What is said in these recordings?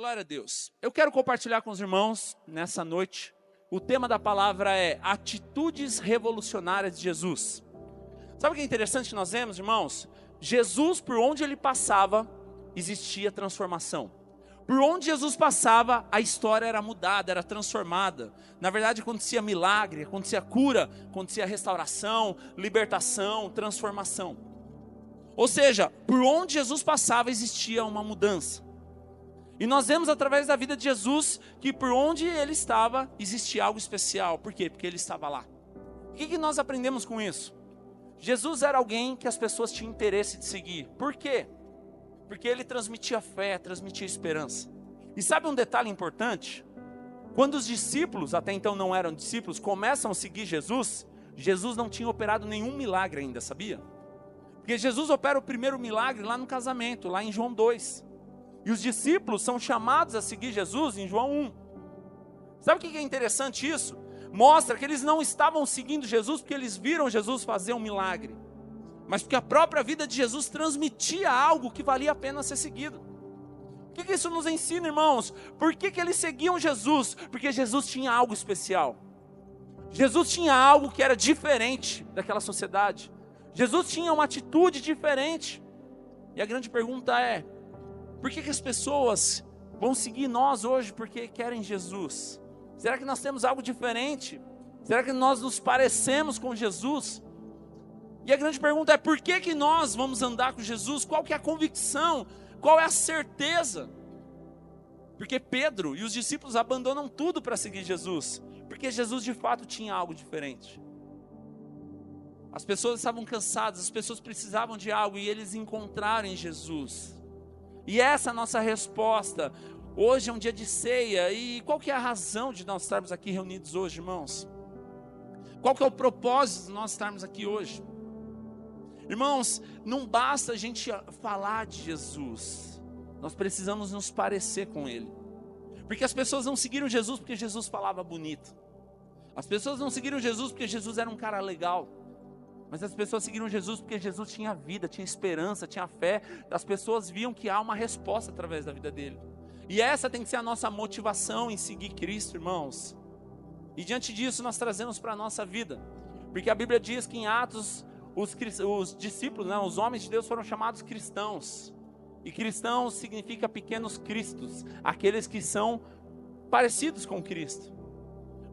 Glória a Deus. Eu quero compartilhar com os irmãos nessa noite. O tema da palavra é atitudes revolucionárias de Jesus. Sabe o que é interessante que nós vemos, irmãos? Jesus, por onde ele passava, existia transformação. Por onde Jesus passava, a história era mudada, era transformada. Na verdade, acontecia milagre, acontecia cura, acontecia restauração, libertação, transformação. Ou seja, por onde Jesus passava, existia uma mudança. E nós vemos através da vida de Jesus que por onde ele estava, existia algo especial. Por quê? Porque ele estava lá. O que nós aprendemos com isso? Jesus era alguém que as pessoas tinham interesse de seguir. Por quê? Porque ele transmitia fé, transmitia esperança. E sabe um detalhe importante? Quando os discípulos, até então não eram discípulos, começam a seguir Jesus, Jesus não tinha operado nenhum milagre ainda, sabia? Porque Jesus opera o primeiro milagre lá no casamento, lá em João 2. E os discípulos são chamados a seguir Jesus em João 1. Sabe o que é interessante isso? Mostra que eles não estavam seguindo Jesus porque eles viram Jesus fazer um milagre, mas porque a própria vida de Jesus transmitia algo que valia a pena ser seguido. O que isso nos ensina, irmãos? Por que eles seguiam Jesus? Porque Jesus tinha algo especial. Jesus tinha algo que era diferente daquela sociedade. Jesus tinha uma atitude diferente. E a grande pergunta é: por que as pessoas vão seguir nós hoje porque querem Jesus? Será que nós temos algo diferente? Será que nós nos parecemos com Jesus? E a grande pergunta é: por que nós vamos andar com Jesus? Qual que é a convicção? Qual é a certeza? Porque Pedro e os discípulos abandonam tudo para seguir Jesus, porque Jesus de fato tinha algo diferente. As pessoas estavam cansadas, as pessoas precisavam de algo e eles encontraram em Jesus. E essa é a nossa resposta. Hoje é um dia de ceia, e qual que é a razão de nós estarmos aqui reunidos hoje, irmãos? Qual que é o propósito de nós estarmos aqui hoje? Irmãos, não basta a gente falar de Jesus, nós precisamos nos parecer com Ele. Porque as pessoas não seguiram Jesus porque Jesus falava bonito. As pessoas não seguiram Jesus porque Jesus era um cara legal. Mas as pessoas seguiram Jesus porque Jesus tinha vida, tinha esperança, tinha fé. As pessoas viam que há uma resposta através da vida dele. E essa tem que ser a nossa motivação em seguir Cristo, irmãos. E diante disso nós trazemos para a nossa vida. Porque a Bíblia diz que em Atos, os discípulos, os homens de Deus foram chamados cristãos. E cristãos significa pequenos cristos, aqueles que são parecidos com Cristo.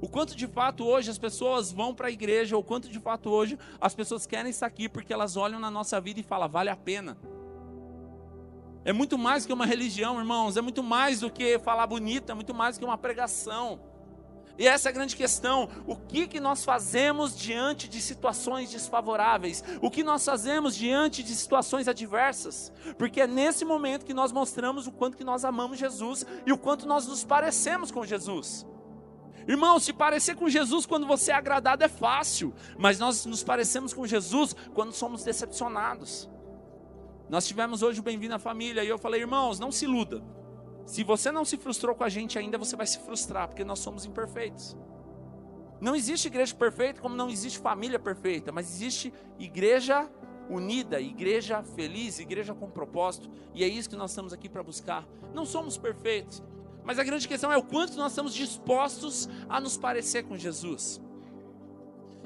O quanto de fato hoje as pessoas vão para a igreja, o quanto de fato hoje as pessoas querem estar aqui porque elas olham na nossa vida e falam: vale a pena. É muito mais que uma religião, irmãos, é muito mais do que falar bonito, é muito mais do que uma pregação. E essa é a grande questão: o que nós fazemos diante de situações desfavoráveis? O que nós fazemos diante de situações adversas? Porque é nesse momento que nós mostramos o quanto que nós amamos Jesus e o quanto nós nos parecemos com Jesus. Irmão, se parecer com Jesus quando você é agradado é fácil, mas nós nos parecemos com Jesus quando somos decepcionados. Nós tivemos hoje o Bem-vindo à Família e eu falei: irmãos, não se iluda. Se você não se frustrou com a gente ainda, você vai se frustrar, porque nós somos imperfeitos. Não existe igreja perfeita como não existe família perfeita, mas existe igreja unida, igreja feliz, igreja com propósito, e é isso que nós estamos aqui para buscar. Não somos perfeitos, mas a grande questão é o quanto nós estamos dispostos a nos parecer com Jesus.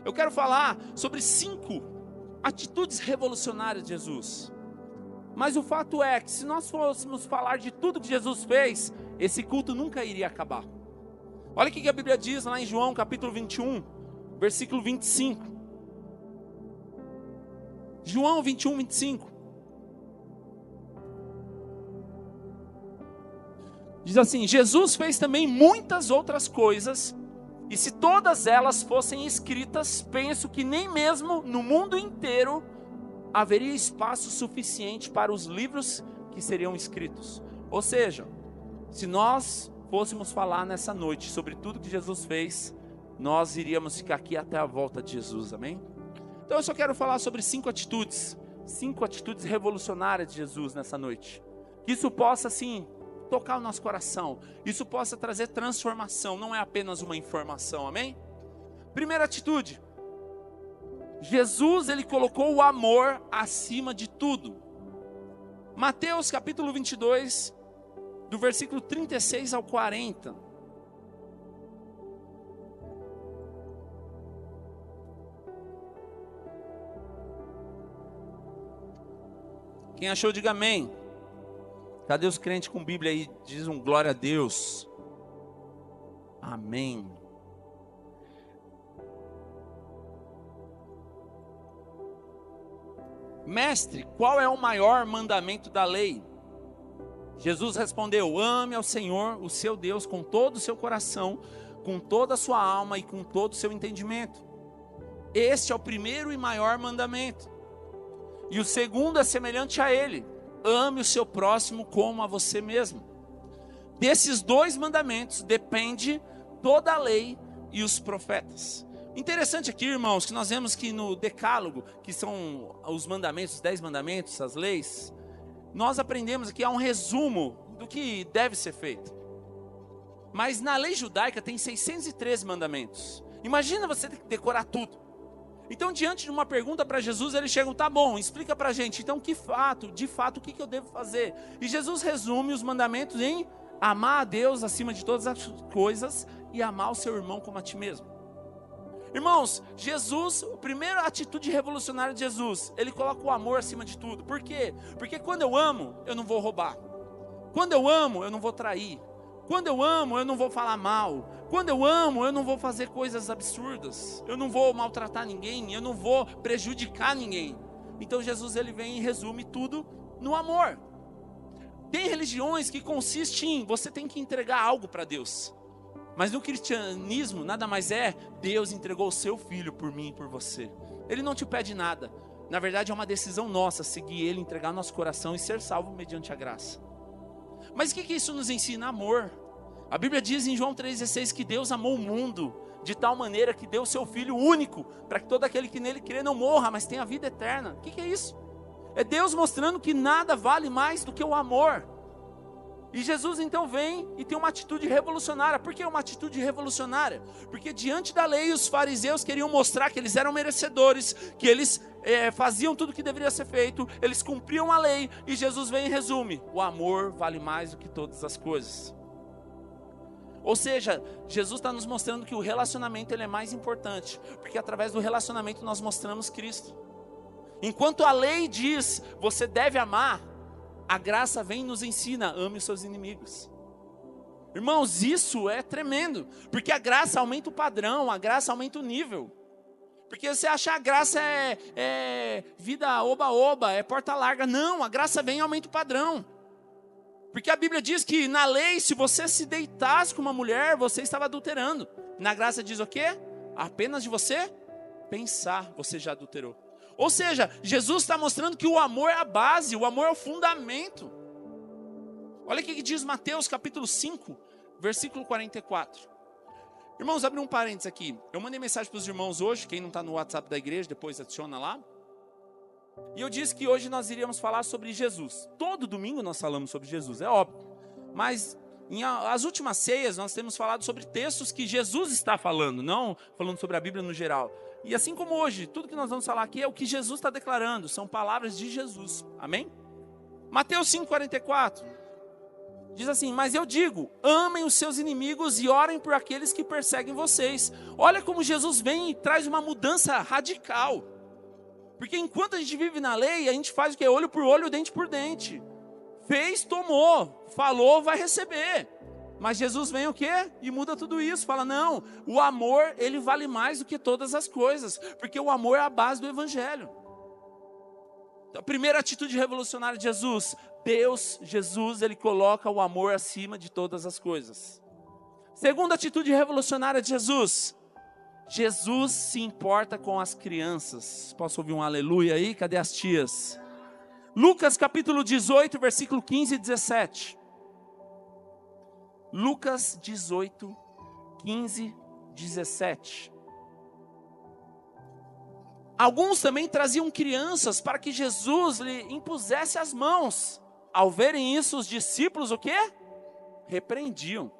Eu quero falar sobre 5 atitudes revolucionárias de Jesus. Mas o fato é que se nós fôssemos falar de tudo que Jesus fez, esse culto nunca iria acabar. Olha o que a Bíblia diz lá em João capítulo 21, versículo 25. João 21, 25. Diz assim: Jesus fez também muitas outras coisas, e se todas elas fossem escritas, penso que nem mesmo no mundo inteiro haveria espaço suficiente para os livros que seriam escritos. Ou seja, se nós fôssemos falar nessa noite sobre tudo que Jesus fez, nós iríamos ficar aqui até a volta de Jesus, amém? Então eu só quero falar sobre 5 atitudes revolucionárias de Jesus nessa noite. Que isso possa, assim, tocar o nosso coração, isso possa trazer transformação, não é apenas uma informação, amém? Primeira atitude: Jesus, ele colocou o amor acima de tudo. Mateus capítulo 22, do versículo 36 ao 40. Quem achou, diga amém. Cadê os crentes com Bíblia aí? Diz um glória a Deus. Amém. Mestre, qual é o maior mandamento da lei? Jesus respondeu: ame ao Senhor, o seu Deus, com todo o seu coração, com toda a sua alma e com todo o seu entendimento. Este é o primeiro e maior mandamento. E o segundo é semelhante a ele: ame o seu próximo como a você mesmo. Desses dois mandamentos depende toda a lei e os profetas. Interessante aqui, irmãos, que nós vemos que no Decálogo, que são os mandamentos, os 10 mandamentos, as leis, nós aprendemos aqui, há um resumo do que deve ser feito. Mas na lei judaica tem 613 mandamentos. Imagina você ter que decorar tudo. Então, diante de uma pergunta para Jesus, eles chegam: tá bom, explica para a gente, então de fato, o que eu devo fazer? E Jesus resume os mandamentos em amar a Deus acima de todas as coisas e amar o seu irmão como a ti mesmo. Irmãos, Jesus, a primeira atitude revolucionária de Jesus, ele coloca o amor acima de tudo. Por quê? Porque quando eu amo, eu não vou roubar. Quando eu amo, eu não vou trair. Quando eu amo, eu não vou falar mal. Quando eu amo, eu não vou fazer coisas absurdas. Eu não vou maltratar ninguém, eu não vou prejudicar ninguém. Então Jesus, ele vem e resume tudo no amor. Tem religiões que consistem em você tem que entregar algo para Deus. Mas no cristianismo, nada mais é: Deus entregou o seu filho por mim e por você. Ele não te pede nada. Na verdade, é uma decisão nossa seguir ele, entregar nosso coração e ser salvo mediante a graça. Mas o que isso nos ensina? Amor. A Bíblia diz em João 3,16 que Deus amou o mundo de tal maneira que deu o seu Filho único, para que todo aquele que nele crê não morra, mas tenha vida eterna. O que é isso? É Deus mostrando que nada vale mais do que o amor. E Jesus então vem e tem uma atitude revolucionária. Por que uma atitude revolucionária? Porque diante da lei os fariseus queriam mostrar que eles eram merecedores, que eles faziam tudo o que deveria ser feito, eles cumpriam a lei, e Jesus vem e resume: o amor vale mais do que todas as coisas. Ou seja, Jesus está nos mostrando que o relacionamento ele é mais importante, porque através do relacionamento nós mostramos Cristo. Enquanto a lei diz, você deve amar, a graça vem e nos ensina: ame os seus inimigos. Irmãos, isso é tremendo, porque a graça aumenta o padrão, a graça aumenta o nível. Porque você acha a graça é vida oba-oba, é porta larga. Não, a graça vem e aumenta o padrão. Porque a Bíblia diz que na lei, se você se deitasse com uma mulher, você estava adulterando. Na graça diz o quê? Apenas de você pensar, você já adulterou. Ou seja, Jesus está mostrando que o amor é a base, o amor é o fundamento. Olha o que diz Mateus capítulo 5, versículo 44. Irmãos, abre um parênteses aqui. Eu mandei mensagem para os irmãos hoje, quem não está no WhatsApp da igreja, depois adiciona lá. E eu disse que hoje nós iríamos falar sobre Jesus. Todo domingo nós falamos sobre Jesus, é óbvio. Mas as últimas ceias nós temos falado sobre textos que Jesus está falando, não falando sobre a Bíblia no geral. E assim como hoje, tudo que nós vamos falar aqui é o que Jesus está declarando, são palavras de Jesus, amém? Mateus 5,44 diz assim: mas eu digo, amem os seus inimigos e orem por aqueles que perseguem vocês. Olha como Jesus vem e traz uma mudança radical. Porque enquanto a gente vive na lei, a gente faz o que? Olho por olho, dente por dente. Fez, tomou, falou, vai receber. Mas Jesus vem o quê? E muda tudo isso. Fala: não, o amor, ele vale mais do que todas as coisas. Porque o amor é a base do evangelho. Então, a primeira atitude revolucionária de Jesus, ele coloca o amor acima de todas as coisas. Segunda atitude revolucionária de Jesus se importa com as crianças. Posso ouvir um aleluia aí? Cadê as tias? Lucas capítulo 18, versículo 15 e 17. Lucas 18, 15, 17. Alguns também traziam crianças para que Jesus lhe impusesse as mãos. Ao verem isso, os discípulos o quê? Repreendiam.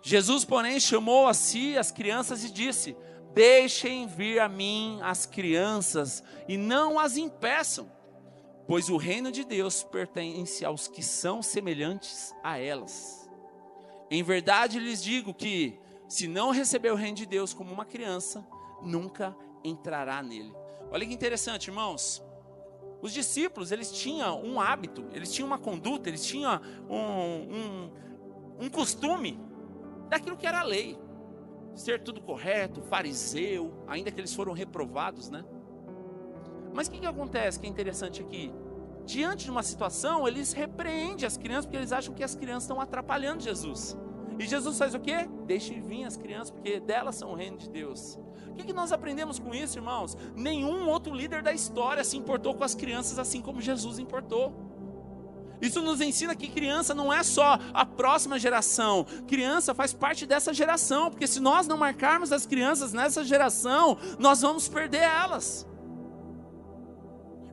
Jesus, porém, chamou a si as crianças e disse: deixem vir a mim as crianças e não as impeçam, pois o reino de Deus pertence aos que são semelhantes a elas. Em verdade lhes digo que, se não receber o reino de Deus como uma criança, nunca entrará nele. Olha que interessante, irmãos. Os discípulos, eles tinham um hábito, eles tinham uma conduta, eles tinham um costume daquilo que era a lei. Ser tudo correto, fariseu, ainda que eles foram reprovados, né? Mas o que acontece que é interessante aqui? Diante de uma situação, eles repreendem as crianças, porque eles acham que as crianças estão atrapalhando Jesus. E Jesus faz o quê? Deixe vir as crianças, porque delas são o reino de Deus. O que nós aprendemos com isso, irmãos? Nenhum outro líder da história se importou com as crianças assim como Jesus importou. Isso nos ensina que criança não é só a próxima geração. Criança faz parte dessa geração, porque se nós não marcarmos as crianças nessa geração, nós vamos perder elas.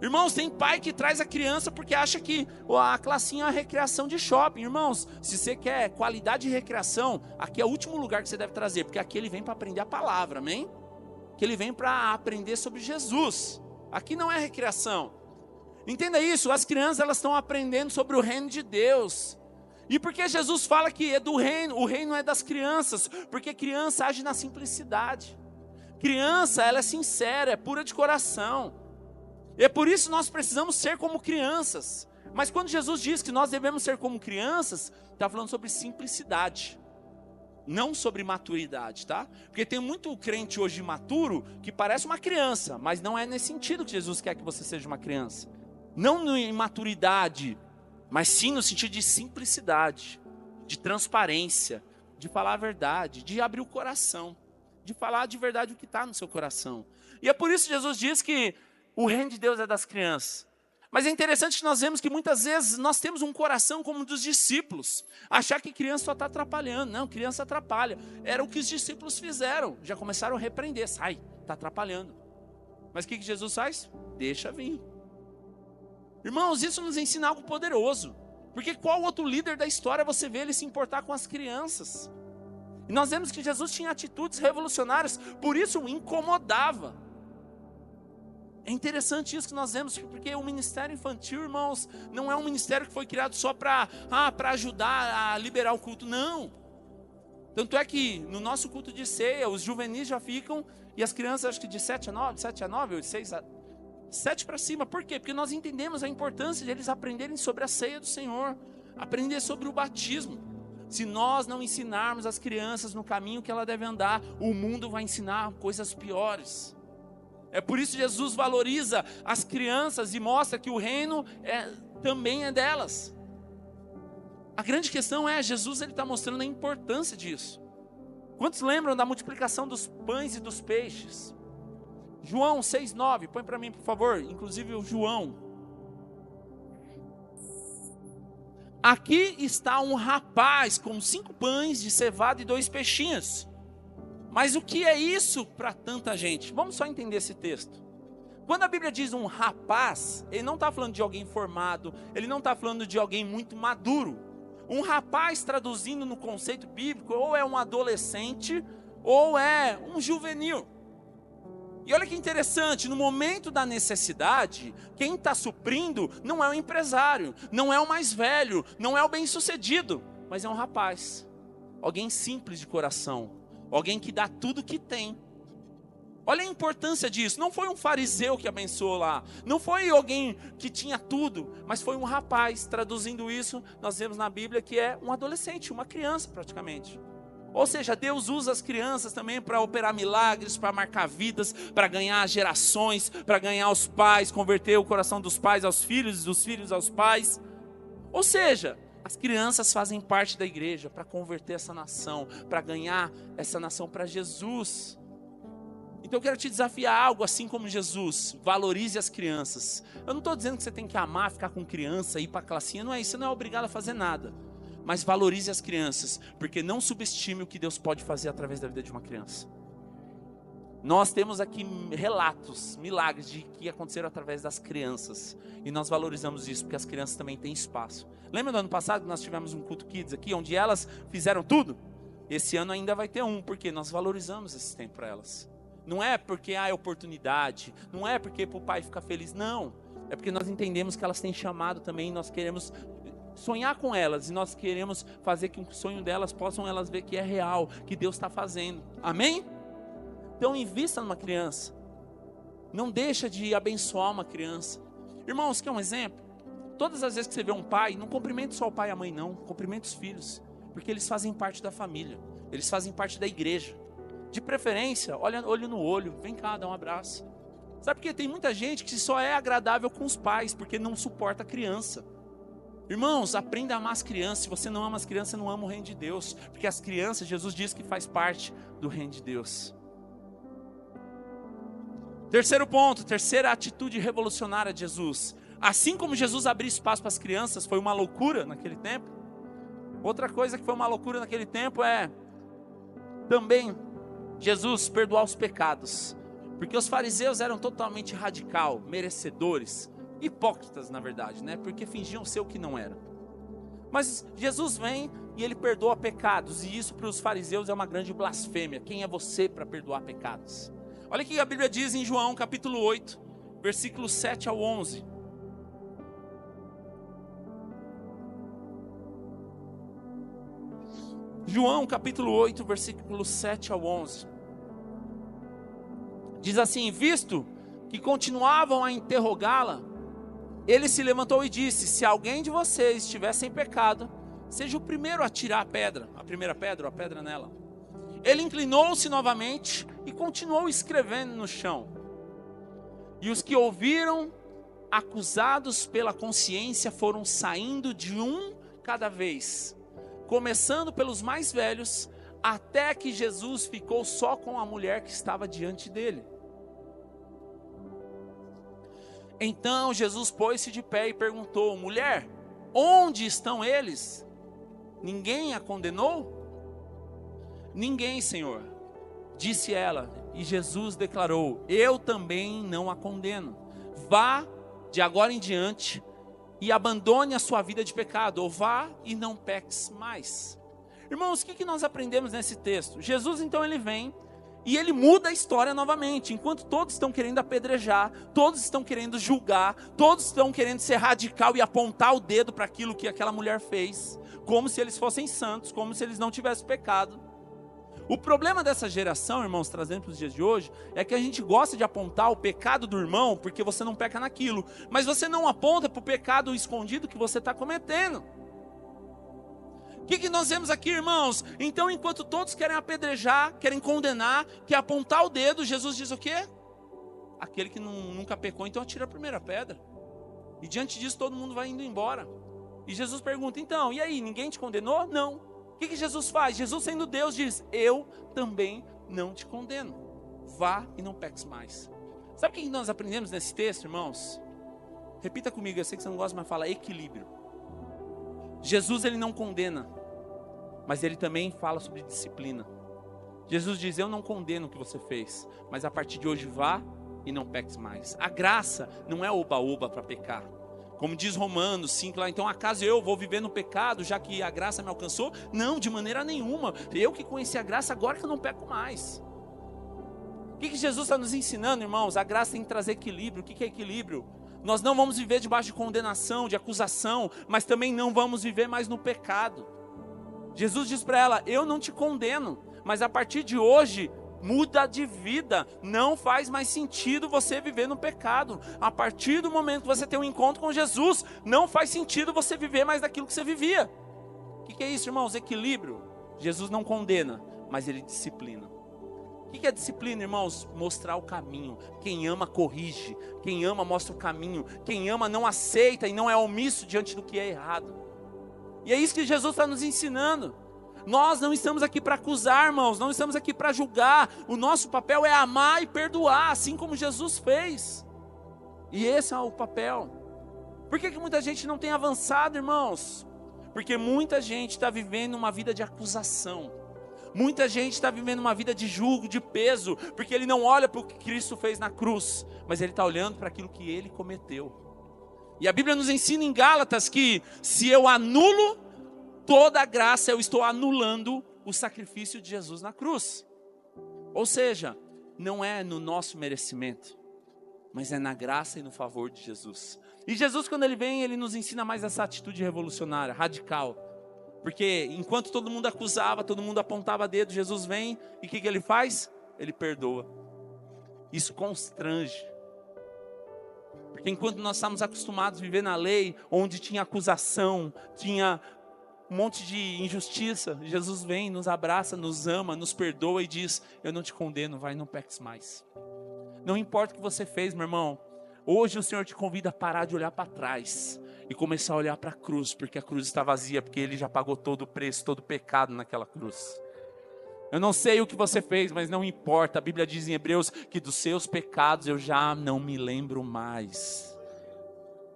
Irmãos, tem pai que traz a criança porque acha que a classinha é uma recreação de shopping. Irmãos, se você quer qualidade de recreação, aqui é o último lugar que você deve trazer, porque aqui ele vem para aprender a palavra, amém? Que ele vem para aprender sobre Jesus. Aqui não é recreação. Entenda isso, as crianças elas estão aprendendo sobre o reino de Deus. E por que Jesus fala que é do reino, o reino é das crianças? Porque criança age na simplicidade. Criança, ela é sincera, é pura de coração. E é por isso que nós precisamos ser como crianças. Mas quando Jesus diz que nós devemos ser como crianças, está falando sobre simplicidade, não sobre maturidade, tá? Porque tem muito crente hoje imaturo que parece uma criança, mas não é nesse sentido que Jesus quer que você seja uma criança. Não em maturidade, mas sim no sentido de simplicidade, de transparência, de falar a verdade, de abrir o coração, de falar de verdade o que está no seu coração. E é por isso que Jesus diz que o reino de Deus é das crianças. Mas é interessante que nós vemos que muitas vezes nós temos um coração como o dos discípulos. Achar que criança só está atrapalhando. Não, criança atrapalha. Era o que os discípulos fizeram. Já começaram a repreender. Sai, está atrapalhando. Mas o que Jesus faz? Deixa vir. Irmãos, isso nos ensina algo poderoso. Porque qual outro líder da história você vê ele se importar com as crianças? E nós vemos que Jesus tinha atitudes revolucionárias. Por isso o incomodava. É interessante isso que nós vemos, porque o ministério infantil, irmãos, não é um ministério que foi criado só para ajudar a liberar o culto, não. Tanto é que no nosso culto de ceia, os juvenis já ficam, e as crianças acho que de 7 a 9, 6 a 7 para cima. Por quê? Porque nós entendemos a importância de eles aprenderem sobre a ceia do Senhor, aprender sobre o batismo. Se nós não ensinarmos as crianças no caminho que ela deve andar, o mundo vai ensinar coisas piores. É por isso que Jesus valoriza as crianças e mostra que o reino também é delas. A grande questão é, Jesus está mostrando a importância disso. Quantos lembram da multiplicação dos pães e dos peixes? João 6,9, põe para mim por favor, inclusive o João. Aqui está um rapaz com 5 pães de cevada e 2 peixinhos. Mas o que é isso para tanta gente? Vamos só entender esse texto. Quando a Bíblia diz um rapaz, ele não está falando de alguém formado, ele não está falando de alguém muito maduro. Um rapaz, traduzindo no conceito bíblico, ou é um adolescente, ou é um juvenil. E olha que interessante, no momento da necessidade, quem está suprindo não é o empresário, não é o mais velho, não é o bem-sucedido, mas é um rapaz, alguém simples de coração. Alguém que dá tudo que tem. Olha a importância disso. Não foi um fariseu que abençoou lá. Não foi alguém que tinha tudo. Mas foi um rapaz. Traduzindo isso, nós vemos na Bíblia que é um adolescente, uma criança praticamente. Ou seja, Deus usa as crianças também para operar milagres, para marcar vidas, para ganhar gerações, para ganhar os pais, converter o coração dos pais aos filhos e dos filhos aos pais. Ou seja, as crianças fazem parte da igreja para converter essa nação, para ganhar essa nação para Jesus. Então eu quero te desafiar algo assim como Jesus. Valorize as crianças. Eu não estou dizendo que você tem que amar, ficar com criança, ir para a classinha. Não é isso, você não é obrigado a fazer nada. Mas valorize as crianças, porque não subestime o que Deus pode fazer através da vida de uma criança. Nós temos aqui relatos, milagres de que aconteceram através das crianças. E nós valorizamos isso, porque as crianças também têm espaço. Lembra do ano passado que nós tivemos um culto Kids aqui, onde elas fizeram tudo? Esse ano ainda vai ter um, porque nós valorizamos esse tempo para elas. Não é porque é oportunidade, não é porque para o pai ficar feliz, não. É porque nós entendemos que elas têm chamado também, nós queremos sonhar com elas, e nós queremos fazer que o sonho delas possam elas ver que é real, que Deus está fazendo. Amém? Então invista numa criança. Não deixa de abençoar uma criança. Irmãos, quer um exemplo? Todas as vezes que você vê um pai, não cumprimente só o pai e a mãe não, cumprimente os filhos, porque eles fazem parte da família, eles fazem parte da igreja. De preferência, olha olho no olho, vem cá, dá um abraço. Sabe por quê? Tem muita gente que só é agradável com os pais, porque não suporta a criança. Irmãos, aprenda a amar as crianças. Se você não ama as crianças, você não ama o reino de Deus, porque as crianças, Jesus diz que faz parte do reino de Deus. Terceiro ponto, terceira atitude revolucionária de Jesus. Assim como Jesus abriu espaço para as crianças, foi uma loucura naquele tempo. Outra coisa que foi uma loucura naquele tempo é também Jesus perdoar os pecados. Porque os fariseus eram totalmente radical, merecedores, hipócritas na verdade, né? Porque fingiam ser o que não eram. Mas Jesus vem e ele perdoa pecados. E isso para os fariseus é uma grande blasfêmia. Quem é você para perdoar pecados? Olha o que a Bíblia diz em João capítulo 8, versículos 7 ao 11. João capítulo 8, versículos 7 ao 11. Diz assim: visto que continuavam a interrogá-la, ele se levantou e disse: se alguém de vocês estiver sem pecado, seja o primeiro a tirar a primeira pedra ou a pedra nela. Ele inclinou-se novamente e continuou escrevendo no chão. E os que ouviram, acusados pela consciência, foram saindo de um cada vez, começando pelos mais velhos, até que Jesus ficou só com a mulher que estava diante dele. Então Jesus pôs-se de pé e perguntou: mulher, onde estão eles? Ninguém a condenou? Ninguém, Senhor, disse ela. E Jesus declarou: eu também não a condeno. Vá de agora em diante e abandone a sua vida de pecado, ou vá e não peques mais. Irmãos, o que nós aprendemos nesse texto? Jesus então ele vem e ele muda a história novamente. Enquanto todos estão querendo apedrejar, todos estão querendo julgar, todos estão querendo ser radical e apontar o dedo para aquilo que aquela mulher fez, como se eles fossem santos, como se eles não tivessem pecado. O problema dessa geração, irmãos, trazendo para os dias de hoje, é que a gente gosta de apontar o pecado do irmão porque você não peca naquilo, mas você não aponta para o pecado escondido que você está cometendo. O que nós vemos aqui, irmãos? Então, enquanto todos querem apedrejar, querem condenar, querem apontar o dedo, Jesus diz o quê? Aquele que nunca pecou, então atira a primeira pedra. E diante disso todo mundo vai indo embora. E Jesus pergunta: então, e aí, ninguém te condenou? Não. O que Jesus faz? Jesus, sendo Deus, diz: eu também não te condeno. Vá e não peques mais. Sabe o que nós aprendemos nesse texto, irmãos? Repita comigo, eu sei que você não gosta, mas fala: equilíbrio. Jesus, ele não condena, mas ele também fala sobre disciplina. Jesus diz: eu não condeno o que você fez, mas a partir de hoje vá e não peques mais. A graça não é oba-oba para pecar. Como diz Romanos 5 lá, então acaso eu vou viver no pecado, já que a graça me alcançou? Não, de maneira nenhuma. Eu que conheci a graça, agora que eu não peco mais. O que Jesus está nos ensinando, irmãos? A graça tem que trazer equilíbrio. O que é equilíbrio? Nós não vamos viver debaixo de condenação, de acusação, mas também não vamos viver mais no pecado. Jesus diz para ela: eu não te condeno, mas a partir de hoje, muda de vida. Não faz mais sentido você viver no pecado. A partir do momento que você tem um encontro com Jesus, não faz sentido você viver mais daquilo que você vivia. O que é isso, irmãos? Equilíbrio. Jesus não condena, mas ele disciplina. O que é disciplina, irmãos? Mostrar o caminho. Quem ama corrige, quem ama mostra o caminho, quem ama não aceita e não é omisso diante do que é errado. E é isso que Jesus está nos ensinando. Nós não estamos aqui para acusar, irmãos, não estamos aqui para julgar. O nosso papel é amar e perdoar, assim como Jesus fez. E esse é o papel. Por que muita gente não tem avançado, irmãos? Porque muita gente está vivendo uma vida de acusação. Muita gente está vivendo uma vida de julgo, de peso, porque ele não olha para o que Cristo fez na cruz, mas ele está olhando para aquilo que ele cometeu. E a Bíblia nos ensina em Gálatas que se eu anulo toda a graça, eu estou anulando o sacrifício de Jesus na cruz. Ou seja, não é no nosso merecimento, mas é na graça e no favor de Jesus. E Jesus, quando ele vem, ele nos ensina mais essa atitude revolucionária, radical. Porque enquanto todo mundo acusava, todo mundo apontava dedo, Jesus vem e o que ele faz? Ele perdoa. Isso constrange. Porque enquanto nós estávamos acostumados a viver na lei, onde tinha acusação, tinha um monte de injustiça, Jesus vem, nos abraça, nos ama, nos perdoa e diz: eu não te condeno, vai, não peques mais. Não importa o que você fez, meu irmão. Hoje o Senhor te convida a parar de olhar para trás e começar a olhar para a cruz, porque a cruz está vazia, porque Ele já pagou todo o preço, todo o pecado naquela cruz. Eu não sei o que você fez, mas não importa. A Bíblia diz em Hebreus que dos seus pecados eu já não me lembro mais.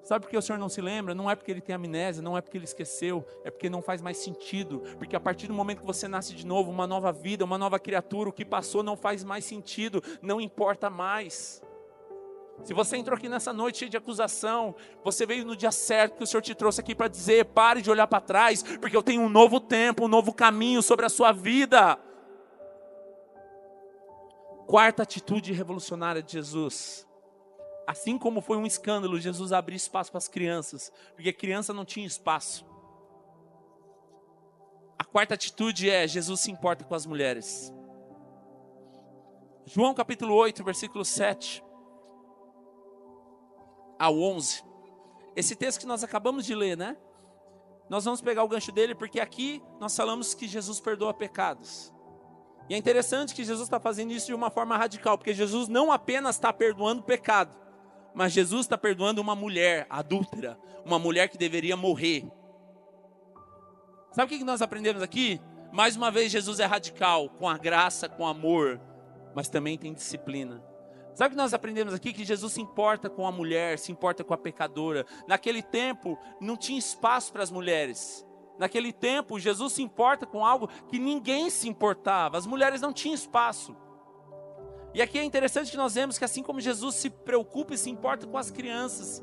Sabe por que o Senhor não se lembra? Não é porque Ele tem amnésia, não é porque Ele esqueceu, é porque não faz mais sentido. Porque a partir do momento que você nasce de novo, uma nova vida, uma nova criatura, o que passou não faz mais sentido, não importa mais. Se você entrou aqui nessa noite cheio de acusação, você veio no dia certo que o Senhor te trouxe aqui para dizer: pare de olhar para trás, porque eu tenho um novo tempo, um novo caminho sobre a sua vida. Quarta atitude revolucionária de Jesus. Assim como foi um escândalo Jesus abrir espaço para as crianças, porque criança não tinha espaço. A quarta atitude é: Jesus se importa com as mulheres. João capítulo 8, versículo 7 ao 11. Esse texto que nós acabamos de ler, né? Nós vamos pegar o gancho dele, porque aqui nós falamos que Jesus perdoa pecados. E é interessante que Jesus está fazendo isso de uma forma radical, porque Jesus não apenas está perdoando pecado, mas Jesus está perdoando uma mulher adúltera, uma mulher que deveria morrer. Sabe o que nós aprendemos aqui? Mais uma vez, Jesus é radical, com a graça, com amor, mas também tem disciplina. Sabe o que nós aprendemos aqui? Que Jesus se importa com a mulher, se importa com a pecadora. Naquele tempo, não tinha espaço para as mulheres. Naquele tempo, Jesus se importa com algo que ninguém se importava. As mulheres não tinham espaço. E aqui é interessante que nós vemos que assim como Jesus se preocupa e se importa com as crianças,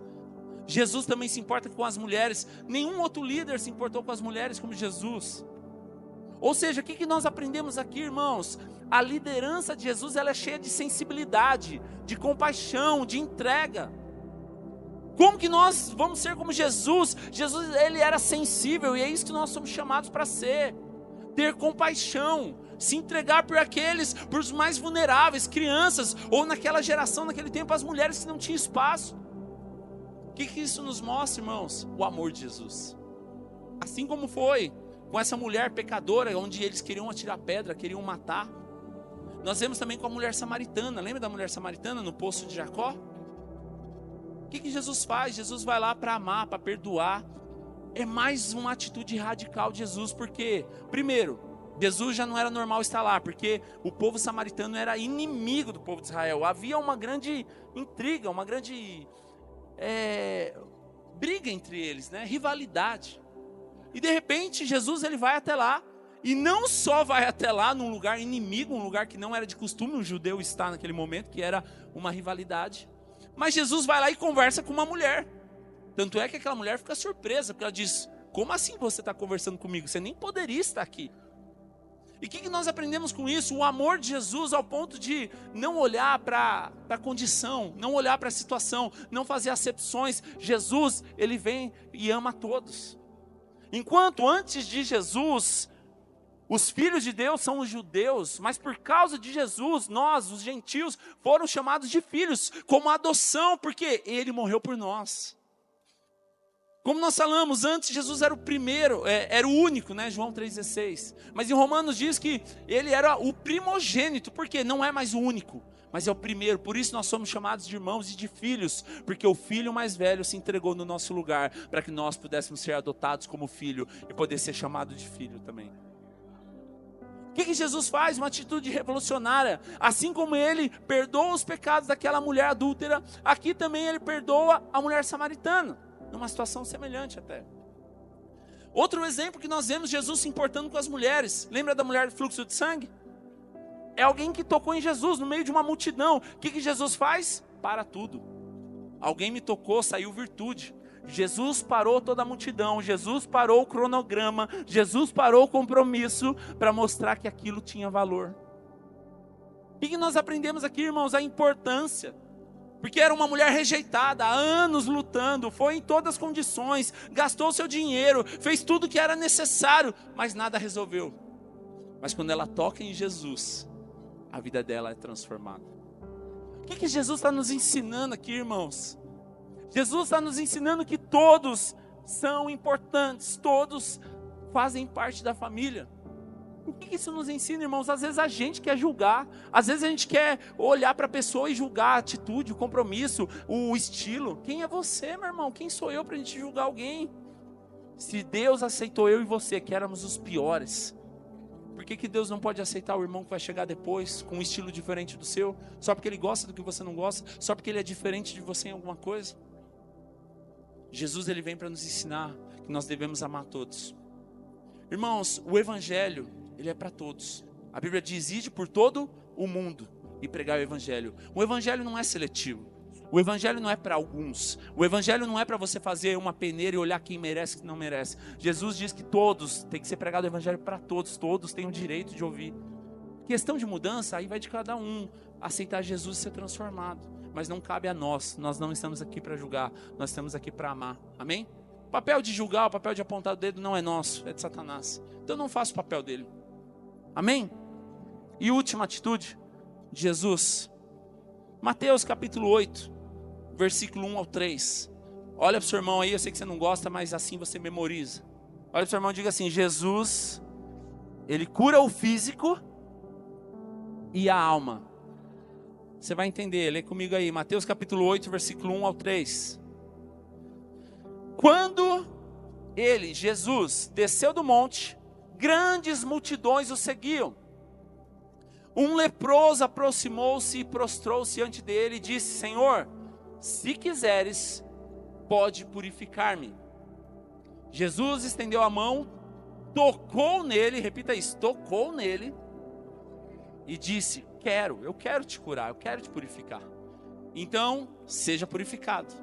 Jesus também se importa com as mulheres. Nenhum outro líder se importou com as mulheres como Jesus. Ou seja, o que nós aprendemos aqui, irmãos? A liderança de Jesus, ela é cheia de sensibilidade, de compaixão, de entrega. Como que nós vamos ser como Jesus? Jesus, ele era sensível, e é isso que nós somos chamados para ser. Ter compaixão, se entregar por aqueles, por os mais vulneráveis, crianças, ou naquela geração, naquele tempo, as mulheres que não tinham espaço. O que isso nos mostra, irmãos? O amor de Jesus. Assim como foi com essa mulher pecadora, onde eles queriam atirar pedra, queriam matar. Nós vemos também com a mulher samaritana. Lembra da mulher samaritana no poço de Jacó? O que Jesus faz? Jesus vai lá para amar, para perdoar. É mais uma atitude radical de Jesus, porque, primeiro, Jesus já não era normal estar lá, porque o povo samaritano era inimigo do povo de Israel. Havia uma grande intriga, uma grande briga entre eles, né? Rivalidade. E de repente Jesus, ele vai até lá, e não só vai até lá num lugar inimigo, um lugar que não era de costume um judeu estar naquele momento, que era uma rivalidade, mas Jesus vai lá e conversa com uma mulher. Tanto é que aquela mulher fica surpresa, porque ela diz: como assim você está conversando comigo? Você nem poderia estar aqui. E o que nós aprendemos com isso? O amor de Jesus ao ponto de não olhar para a condição, não olhar para a situação, não fazer acepções. Jesus, ele vem e ama a todos. Enquanto antes de Jesus, os filhos de Deus são os judeus, mas por causa de Jesus, nós, os gentios, foram chamados de filhos, como adoção, porque Ele morreu por nós. Como nós falamos, antes Jesus era o primeiro, era o único, né? João 3,16. Mas em Romanos diz que Ele era o primogênito, porque não é mais o único, mas é o primeiro. Por isso nós somos chamados de irmãos e de filhos, porque o filho mais velho se entregou no nosso lugar, para que nós pudéssemos ser adotados como filho e poder ser chamado de filho também. O que Jesus faz? Uma atitude revolucionária. Assim como Ele perdoa os pecados daquela mulher adúltera, aqui também Ele perdoa a mulher samaritana, numa situação semelhante até. Outro exemplo que nós vemos Jesus se importando com as mulheres. Lembra da mulher do fluxo de sangue? É alguém que tocou em Jesus no meio de uma multidão. O que Jesus faz? Para tudo. Alguém me tocou, saiu virtude. Jesus parou toda a multidão, Jesus parou o cronograma, Jesus parou o compromisso para mostrar que aquilo tinha valor. O que nós aprendemos aqui, irmãos? A importância Porque era uma mulher rejeitada, há anos lutando, foi em todas as condições, gastou seu dinheiro, fez tudo o que era necessário, mas nada resolveu. Mas quando ela toca em Jesus, a vida dela é transformada. O que Jesus está nos ensinando aqui, irmãos? Jesus está nos ensinando que todos são importantes, todos fazem parte da família. O que isso nos ensina, irmãos? Às vezes a gente quer julgar, às vezes a gente quer olhar para a pessoa e julgar a atitude, o compromisso, o estilo. Quem é você, meu irmão? Quem sou eu para a gente julgar alguém? Se Deus aceitou eu e você, que éramos os piores, por que Deus não pode aceitar o irmão que vai chegar depois, com um estilo diferente do seu, só porque ele gosta do que você não gosta, só porque ele é diferente de você em alguma coisa? Jesus, ele vem para nos ensinar que nós devemos amar todos. Irmãos, o evangelho, ele é para todos. A Bíblia diz: ide por todo o mundo e pregar o evangelho. O evangelho não é seletivo. O evangelho não é para alguns. O evangelho não é para você fazer uma peneira e olhar quem merece e quem não merece. Jesus diz que todos, tem que ser pregado o evangelho para todos. Todos têm o direito de ouvir. Questão de mudança, aí vai de cada um aceitar Jesus e ser transformado. Mas não cabe a nós. Nós não estamos aqui para julgar. Nós estamos aqui para amar. Amém? O papel de julgar, o papel de apontar o dedo não é nosso, é de Satanás. Então eu não faço o papel dele. Amém? E última atitude de Jesus. Mateus capítulo 8, versículo 1 ao 3. Olha para o seu irmão aí, eu sei que você não gosta, mas assim você memoriza. Olha para o seu irmão e diga assim: Jesus, ele cura o físico e a alma. Você vai entender, lê comigo aí. Mateus capítulo 8, versículo 1 ao 3. Quando ele, Jesus, desceu do monte, grandes multidões o seguiam. Um leproso aproximou-se e prostrou-se diante dele e disse: Senhor, se quiseres, pode purificar-me. Jesus estendeu a mão, tocou nele, repita isso, tocou nele, e disse: eu quero te curar, eu quero te purificar. Então, seja purificado.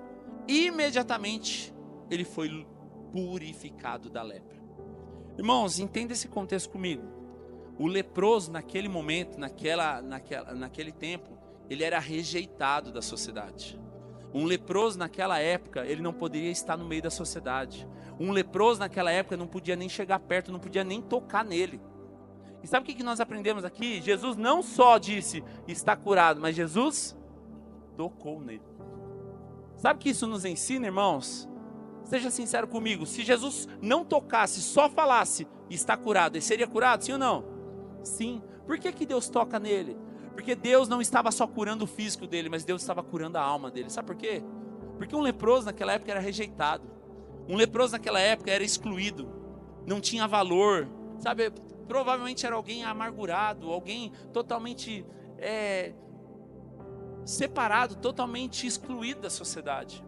Imediatamente, ele foi purificado da lepra. Irmãos, entenda esse contexto comigo. O leproso naquele momento, naquele tempo, ele era rejeitado da sociedade. Um leproso naquela época, ele não poderia estar no meio da sociedade. Um leproso naquela época não podia nem chegar perto, não podia nem tocar nele. E sabe o que nós aprendemos aqui? Jesus não só disse, está curado, mas Jesus tocou nele. Sabe o que isso nos ensina, irmãos? Seja sincero comigo, se Jesus não tocasse, só falasse, está curado, ele seria curado, sim ou não? Sim. Por que Deus toca nele? Porque Deus não estava só curando o físico dele, mas Deus estava curando a alma dele. Sabe por quê? Porque um leproso naquela época era rejeitado. Um leproso naquela época era excluído. Não tinha valor. Sabe, provavelmente era alguém amargurado, alguém totalmente separado, totalmente excluído da sociedade.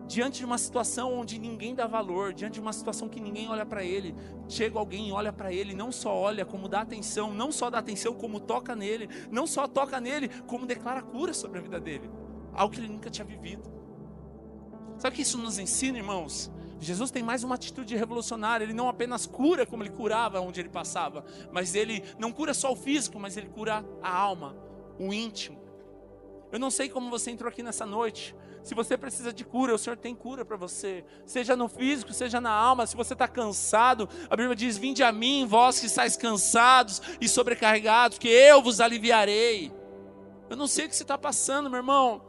Diante de uma situação onde ninguém dá valor, diante de uma situação que ninguém olha para ele, chega alguém e olha para ele, não só olha, como dá atenção, não só dá atenção, como toca nele, não só toca nele, como declara cura sobre a vida dele, algo que ele nunca tinha vivido. Sabe o que isso nos ensina, irmãos? Jesus tem mais uma atitude revolucionária. Ele não apenas cura como ele curava onde ele passava, mas ele não cura só o físico, mas ele cura a alma, o íntimo. Eu não sei como você entrou aqui nessa noite. Se você precisa de cura, o Senhor tem cura para você. Seja no físico, seja na alma. Se você está cansado, a Bíblia diz: vinde a mim, vós que estáis cansados e sobrecarregados, que eu vos aliviarei. Eu não sei o que você está passando, meu irmão,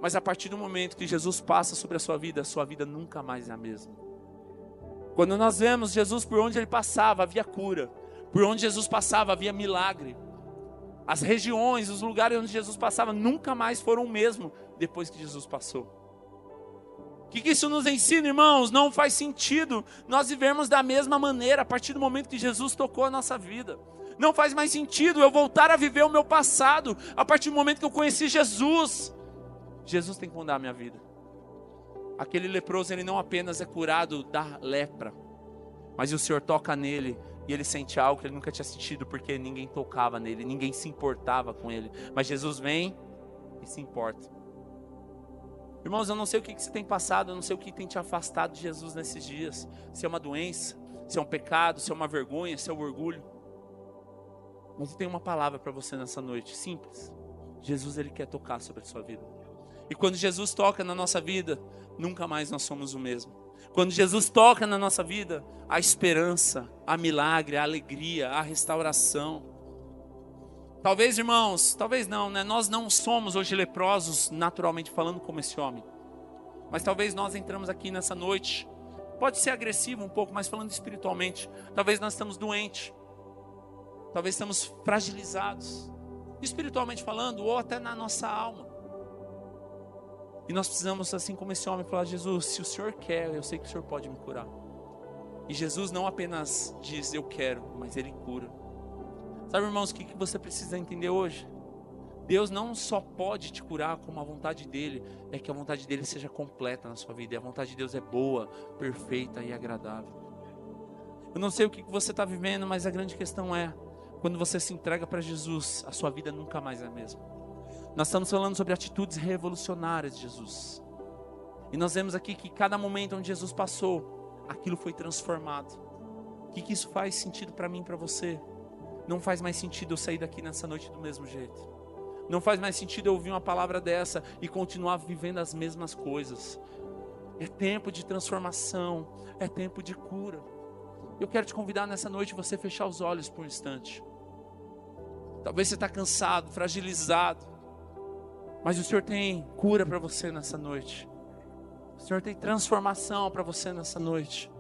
mas a partir do momento que Jesus passa sobre a sua vida nunca mais é a mesma. Quando nós vemos Jesus, por onde ele passava, havia cura. Por onde Jesus passava, havia milagre. As regiões, os lugares onde Jesus passava nunca mais foram o mesmo depois que Jesus passou. O que isso nos ensina, irmãos? Não faz sentido nós vivermos da mesma maneira a partir do momento que Jesus tocou a nossa vida. Não faz mais sentido eu voltar a viver o meu passado a partir do momento que eu conheci Jesus. Jesus tem que mudar a minha vida. Aquele leproso, ele não apenas é curado da lepra, mas o Senhor toca nele e ele sente algo que ele nunca tinha sentido, porque ninguém tocava nele, ninguém se importava com ele. Mas Jesus vem e se importa. Irmãos, eu não sei o que você tem passado, eu não sei o que tem te afastado de Jesus nesses dias. Se é uma doença, se é um pecado, se é uma vergonha, se é um orgulho. Mas eu tenho uma palavra para você nessa noite, simples. Jesus, ele quer tocar sobre a sua vida. E quando Jesus toca na nossa vida, nunca mais nós somos o mesmo. Quando Jesus toca na nossa vida, há esperança, há milagre, há alegria, há restauração. Talvez, irmãos, talvez não, né? Nós não somos hoje leprosos, naturalmente falando, como esse homem. Mas talvez nós entramos aqui nessa noite, pode ser agressivo um pouco, mas falando espiritualmente, talvez nós estamos doentes, talvez estamos fragilizados, espiritualmente falando, ou até na nossa alma. E nós precisamos, assim como esse homem, falar: Jesus, se o Senhor quer, eu sei que o Senhor pode me curar. E Jesus não apenas diz eu quero, mas Ele cura. Sabe, irmãos, o que você precisa entender hoje? Deus não só pode te curar, como a vontade dEle é que a vontade dEle seja completa na sua vida. E a vontade de Deus é boa, perfeita e agradável. Eu não sei o que você está vivendo, mas a grande questão é, quando você se entrega para Jesus, a sua vida nunca mais é a mesma. Nós estamos falando sobre atitudes revolucionárias de Jesus. E nós vemos aqui que cada momento onde Jesus passou, aquilo foi transformado. O que isso faz sentido para mim e para você? Não faz mais sentido eu sair daqui nessa noite do mesmo jeito. Não faz mais sentido eu ouvir uma palavra dessa e continuar vivendo as mesmas coisas. É tempo de transformação, é tempo de cura. Eu quero te convidar nessa noite você fechar os olhos por um instante. Talvez você está cansado, fragilizado, mas o Senhor tem cura para você nessa noite. O Senhor tem transformação para você nessa noite.